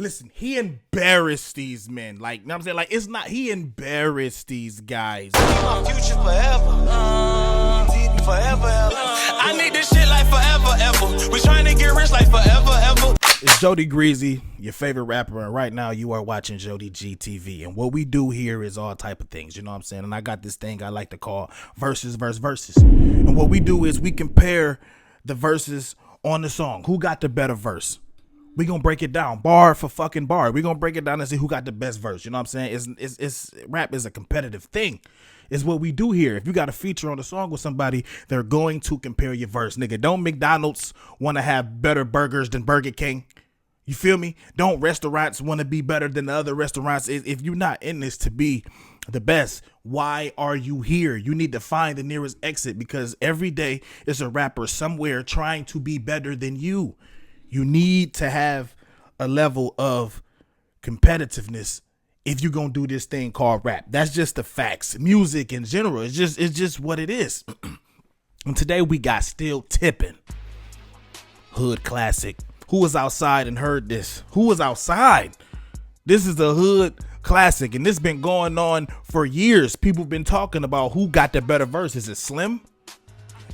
Listen, he embarrassed these men. Like, you know what I'm saying? Like, it's not, he embarrassed these guys. My future forever. Forever. I need this shit like forever, ever. We trying to get rich like forever, ever. It's JodyGreezy, your favorite rapper, and right now you are watching JodyGTV. And what we do here is all type of things, you know what I'm saying? And I got this thing I like to call verses. And what we do is we compare the verses on the song. Who got the better verse? We gonna break it down bar for fucking bar. We gonna break it down and see who got the best verse. You know what I'm saying? It's rap is a competitive thing. It's what we do here. If you got a feature on the song with somebody, they're going to compare your verse. Nigga, don't McDonald's want to have better burgers than Burger King? You feel me? Don't restaurants want to be better than the other restaurants? If you're not in this to be the best, why are you here? You need to find the nearest exit, because every day is a rapper somewhere trying to be better than you. You need to have a level of competitiveness if you're going to do this thing called rap. That's just the facts. Music in general, it's just what it is. And today we got Still Tippin', hood classic. Who was outside and heard this? Who was outside? This is a hood classic, and this been going on for years. People been talking about who got the better verse. Is it Slim?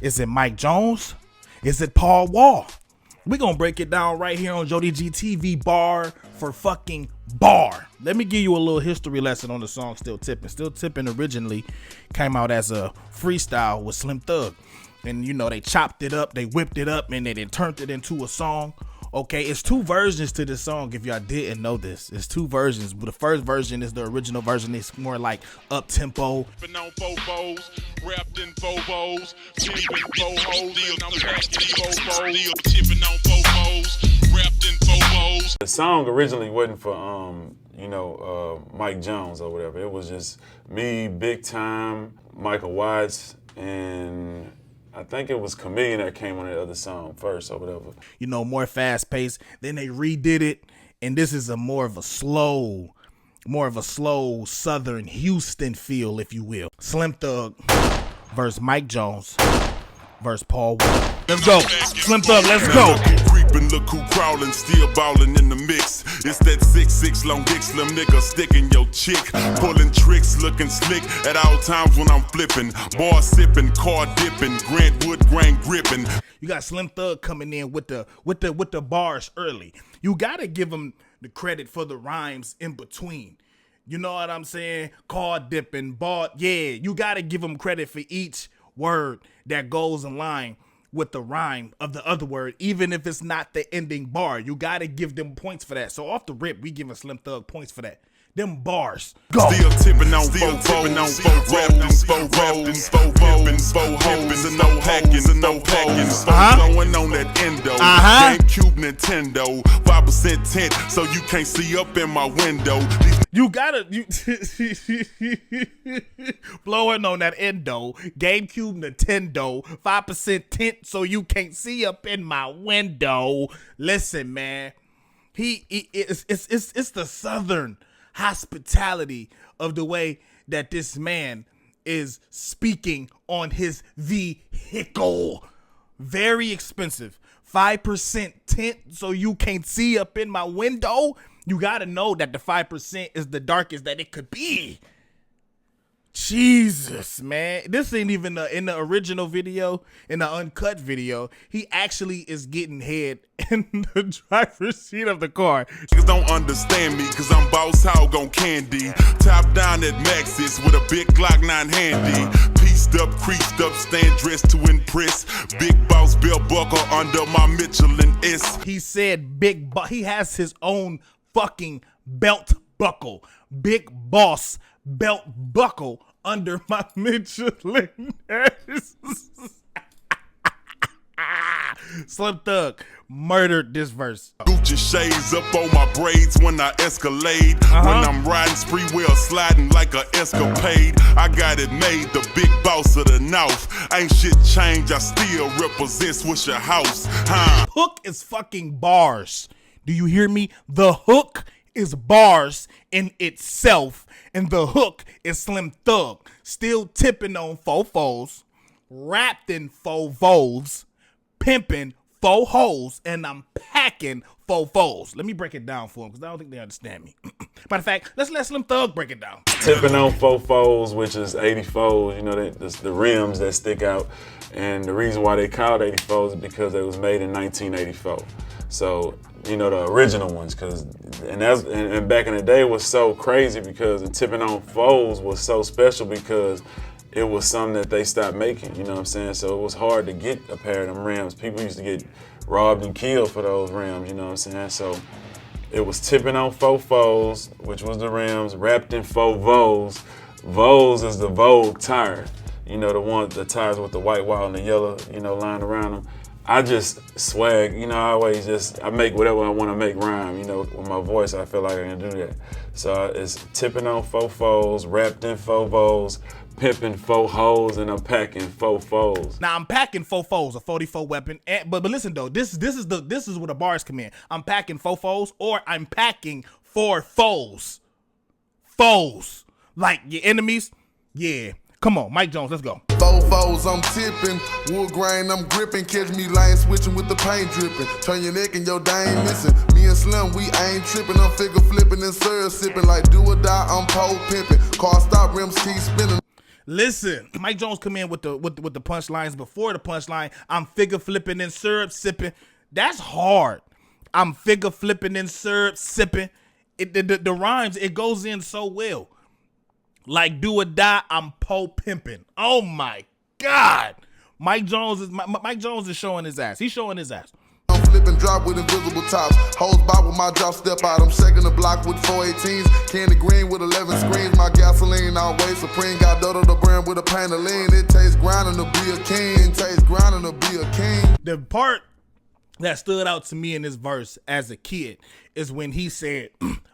Is it Mike Jones? Is it Paul Wall? We're going to break it down right here on JodyGTV, bar for fucking bar. Let me give you a little history lesson on the song Still Tippin'. Still Tippin' originally came out as a freestyle with Slim Thug. And, you know, they chopped it up, they whipped it up, and they then turned it into a song. Okay, it's two versions to this song, if y'all didn't know this. It's two versions. The first version is the original version. It's more like up-tempo. The song originally wasn't for, Mike Jones or whatever. It was just me, Big Time, Michael Watts, and I think it was Chameleon that came on the other song first or whatever. You know, more fast paced. Then they redid it, and this is more of a slow Southern Houston feel, if you will. Slim Thug versus Mike Jones versus Paul Wall. Let's go. Slim Thug, let's go. Look who crawling, still ballin' in the mix. It's that 6'6" long dick slim nigga sticking your chick, pulling tricks, looking slick at all times when I'm flipping, bar sipping, car dipping, Grant Wood grain gripping. You got Slim Thug coming in with the bars early. You gotta give him the credit for the rhymes in between. You know what I'm saying? Car dipping, bar, yeah. You gotta give him credit for each word that goes in line with the rhyme of the other word, even if it's not the ending bar. You gotta give them points for that. So off the rip, we giving Slim Thug points for that. Them bars. Go. Still tipping on four hoes, and no packings and no packings. Blowing on that endo. GameCube Nintendo, 5% tint, so you can't see up in my window. You gotta blowing on that endo, GameCube Nintendo, 5% tint, so you can't see up in my window. Listen, man, it's the Southern hospitality of the way that this man is speaking on his vehicle. Very expensive. 5% tint, so you can't see up in my window. You gotta know that the 5% is the darkest that it could be. Jesus, man. This ain't even in the original video, in the uncut video. He actually is getting head in the driver's seat of the car. Niggas don't understand me, cause I'm boss hog on candy. Top down at Maxis with a big Glock 9 handy. Pieced up, creased up, stand dressed to impress. Big boss belt buckle under my Michelin S. He said he has his own fucking belt buckle. Big boss belt buckle under my Michelin S. Slim Thug murdered this verse. Gucci shades up on my braids when I escalade. When I'm riding spree wheel sliding like a escapade. I got it made, the big boss of the North. Ain't shit changed, I still represent Swisher House. Hook is fucking bars. Do you hear me? The hook is bars in itself, and the hook is Slim Thug still tipping on fofos, wrapped in fofos, pimping faux hoes, and I'm packing four foes. Let me break it down for them because I don't think they understand me. Matter of fact, let's let Slim Thug break it down. Tippin on four foes, which is 80 foes, you know, the rims that stick out. And the reason why they called 80 foes is because they was made in 1984. So, you know, the original ones, and back in the day was so crazy because the Tippin on foes was so special because it was something that they stopped making, you know what I'm saying? So it was hard to get a pair of them rims. People used to get robbed and killed for those rims, you know what I'm saying? So it was Tippin on four foes, which was the rims, wrapped in four Vogues. Vogues is the Vogue tires. You know, the tires with the white wall and the yellow, you know, line around them. I just swag, you know, I make whatever I want to make rhyme, you know, with my voice, I feel like I can do that. So it's Tippin on four foes, wrapped in four Vogues, pimping four hoes, and I'm packing four foes. Now I'm packing four foes, a 44 weapon. But listen though, this is where the bars come in. I'm packing four foes, or I'm packing four foes. Foes. Like your enemies. Yeah. Come on, Mike Jones, let's go. Four foes, I'm tipping. Wood grain, I'm gripping. Catch me lying, switching with the paint dripping. Turn your neck and your dime missing. Me and Slim, we ain't tripping. I'm figure flipping and syrup sipping. Like do or die, I'm pole pimping. Car stop, rims keep spinning. Listen, Mike Jones come in with the punchlines. Before the punchline, I'm figure flipping and syrup sipping. That's hard. I'm figure flipping and syrup sipping. The rhymes, it goes in so well. Like do or die, I'm pole pimping. Oh my God, Mike Jones is showing his ass. He's showing his ass. I'm flipping drop with invisible tops. Hoes bop with my drop step out. I'm shaking the block with 418s. Candy green with 11 screens. My gasoline always supreme. Got Dodo the brand with a pain of lean. It tastes grinding to be a king. It tastes grinding to be a king. The part that stood out to me in this verse as a kid is when he said,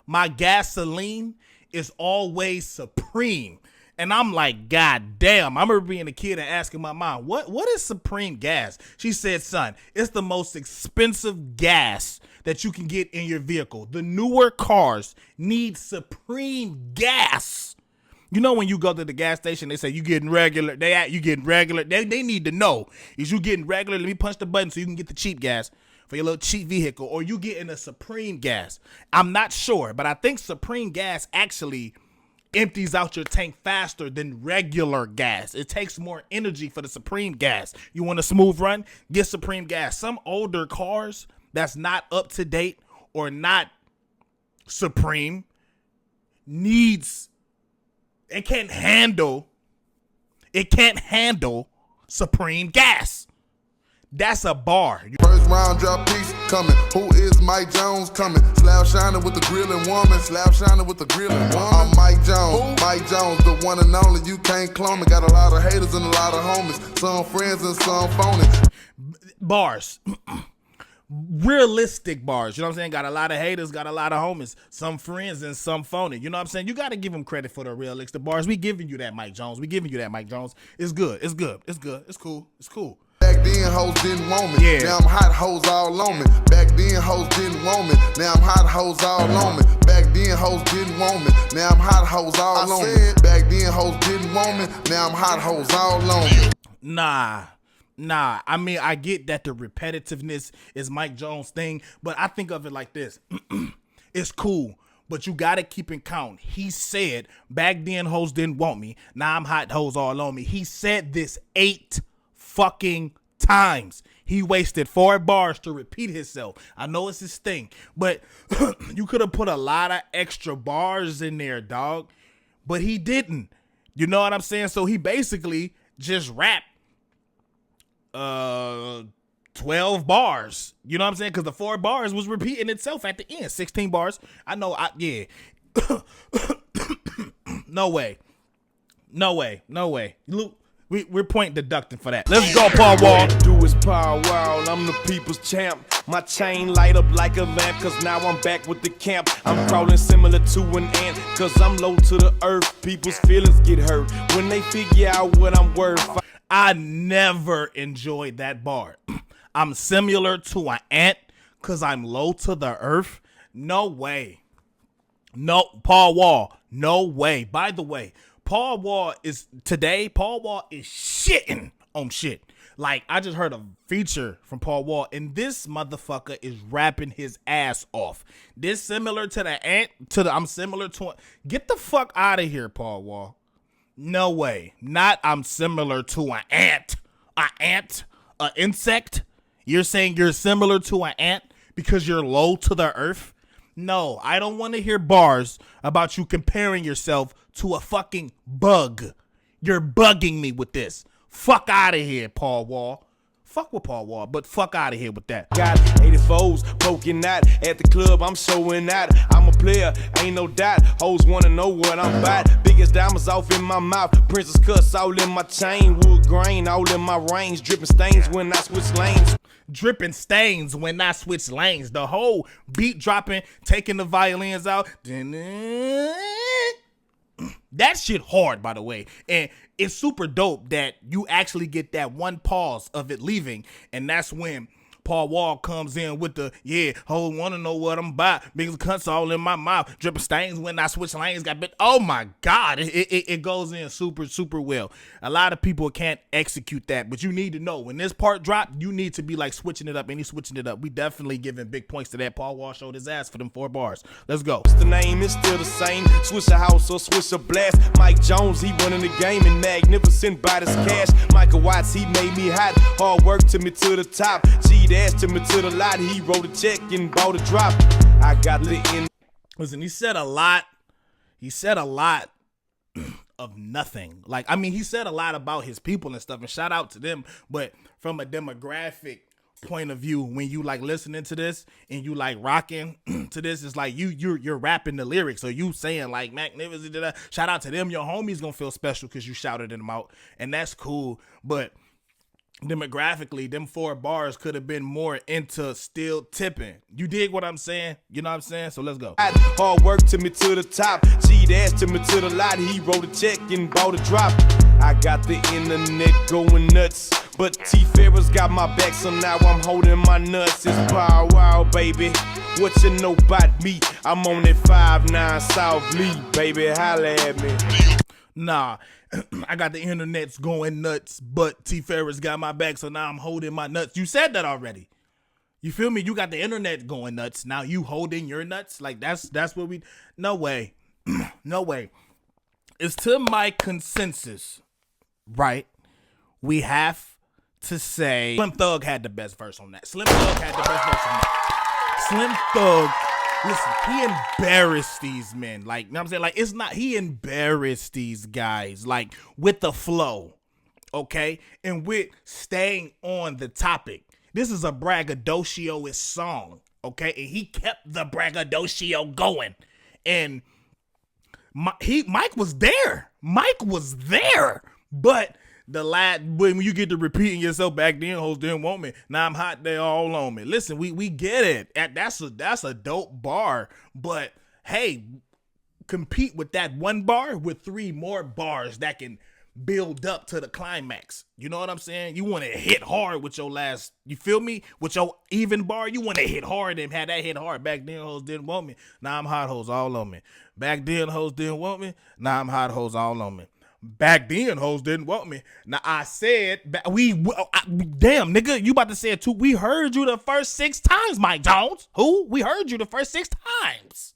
my gasoline is always supreme. And I'm like, God damn. I remember being a kid and asking my mom, what is supreme gas? She said, son, it's the most expensive gas that you can get in your vehicle. The newer cars need supreme gas. You know when you go to the gas station, they say you getting regular. You getting regular. They need to know, is you getting regular? Let me punch the button so you can get the cheap gas for your little cheap vehicle, or you getting a supreme gas. I'm not sure, but I think supreme gas actually empties out your tank faster than regular gas. It takes more energy for the supreme gas. You want a smooth run? Get supreme gas. Some older cars that's not up to date or not supreme it can't handle supreme gas. That's a bar. First round drop piece coming. Who is Mike Jones coming? Slab shining with the grilling woman. Slab shining with the grilling woman. I'm Mike Jones. Who? Mike Jones, the one and only. You can't clone me. Got a lot of haters and a lot of homies. Some friends and some phony. Bars. Realistic bars. You know what I'm saying? Got a lot of haters, got a lot of homies. Some friends and some phony. You know what I'm saying? You got to give them credit for the realistic bars. We giving you that, Mike Jones. It's good. It's cool. Back then, hoes didn't want me. Yeah. Now I'm hot hoes all on me. Back then, hoes didn't want me. Now I'm hot hoes all on me. Back then, hoes didn't want me. Now I'm hot hoes all on me. Back then, hoes didn't want me. Now I'm hot hoes all on me. Nah. I mean, I get that the repetitiveness is Mike Jones' thing, but I think of it like this. It's cool, but you got to keep in count. He said, back then, hoes didn't want me. Now I'm hot hoes all on me. He said this 8 fucking times. He wasted 4 bars to repeat himself. I know it's his thing, but you could have put a lot of extra bars in there, dog, but he didn't. You know what I'm saying? So he basically just rapped 12 bars. You know what I'm saying? Because the 4 bars was repeating itself at the end. 16 bars. I know. Yeah. No way. Luke, we're point deducting for that. Let's go, Paul Wall. Do is Power Wow, I'm the people's champ. My chain light up like a lamp, cause now I'm back with the camp. I'm crawling similar to an ant, cause I'm low to the earth. People's feelings get hurt when they figure out what I'm worth. I never enjoyed that bar. I'm similar to an ant cause I'm low to the earth. No way. No, Paul Wall. No way. By the way, Paul Wall is shitting on shit. Like, I just heard a feature from Paul Wall, and this motherfucker is rapping his ass off. This similar to the ant, I'm similar to, get the fuck out of here, Paul Wall. No way. Not I'm similar to an ant. An insect? You're saying you're similar to an ant because you're low to the earth? No, I don't want to hear bars about you comparing yourself to a fucking bug. You're bugging me with this. Fuck out of here, Paul Wall. Fuck with Paul Wall, but fuck out of here with that. Got 84s poking out at the club, I'm showing out. I'm a player, ain't no doubt. Hoes wanna know what I'm about. Biggest diamonds off in my mouth, princess cuts all in my chain, wood grain all in my range, dripping stains when I switch lanes. Dripping stains when I switch lanes. The whole beat dropping, taking the violins out. That shit hard, by the way. And it's super dope that you actually get that one pause of it leaving. And that's when Paul Wall comes in with the, yeah, whole wanna know what I'm about. Biggest cuts all in my mouth. Dripping stains when I switch lanes. Got bit. Oh my God. It goes in super, super well. A lot of people can't execute that, but you need to know when this part dropped, you need to be like switching it up, and he's switching it up. We definitely giving big points to that. Paul Wall showed his ass for them 4 bars. Let's go. The name is still the same. Switch a house or switch a blast. Mike Jones, he running the game and magnificent by this cash. Michael Watts, he made me hot. Hard work took me to the top. G-Dash took me to the lot. He wrote a check and bought a drop. I got the end. Listen, he said a lot. He said a lot of nothing. Like, I mean, he said a lot about his people and stuff, and shout out to them. But from a demographic point of view, when you like listening to this and you like rocking to this, it's like you're rapping the lyrics. So you saying like magnificent. Shout out to them. Your homies gonna feel special because you shouted them out, and that's cool. But demographically, them 4 bars could have been more into still tipping. You dig what I'm saying? You know what I'm saying? So let's go. Hard work took me to the top. G-Dash took me to the lot. He wrote a check and bought a drop. I got the internet going nuts, but T-Ferris got my back, so now I'm holding my nuts. It's Pow Wow, baby. What you know about me? I'm on that 5-9 South Lee, baby. Holla at me. Nah, I got the internet's going nuts, but T Ferris got my back, so now I'm holding my nuts. You said that already. You feel me? You got the internet going nuts. Now you holding your nuts? Like that's what we. No way. No way. It's to my consensus, right? We have to say Slim Thug had the best verse on that. Slim Thug had the best verse on that. Slim Thug. Listen, he embarrassed these men. Like, you know what I'm saying? Like, it's not, he embarrassed these guys, like, with the flow, okay? And with staying on the topic. This is a braggadocio-ish song, okay? And he kept the braggadocio going. And Mike was there. Mike was there. But when you get to repeating yourself, back then hoes didn't want me, now I'm hot, they all on me. Listen, we get it. That's a dope bar, but hey, compete with that one bar with 3 more bars that can build up to the climax. You know what I'm saying? You want to hit hard with your last, you feel me? With your even bar, you want to hit hard and have that hit hard. Back then hoes didn't want me, now I'm hot, hoes all on me. Back then hoes didn't want me, now I'm hot, hoes all on me. Back then, hoes didn't want me. Now, I said, damn, nigga, you about to say it too. We heard you the first 6 times, Mike Jones. Who? We heard you the first 6 times.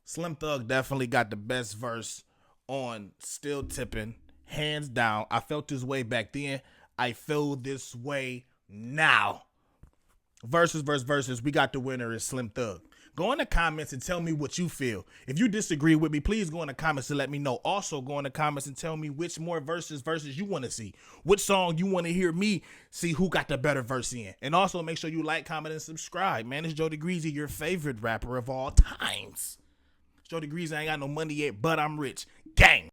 Slim Thug definitely got the best verse on Still Tippin', hands down. I felt this way back then. I feel this way now. Versus, we got the winner is Slim Thug. Go in the comments and tell me what you feel. If you disagree with me, please go in the comments and let me know. Also, go in the comments and tell me which more verses you want to see. Which song you want to hear me see who got the better verse in. And also, make sure you like, comment, and subscribe. Man, it's JodyGreezy, your favorite rapper of all times. JodyGreezy, I ain't got no money yet, but I'm rich. Gang.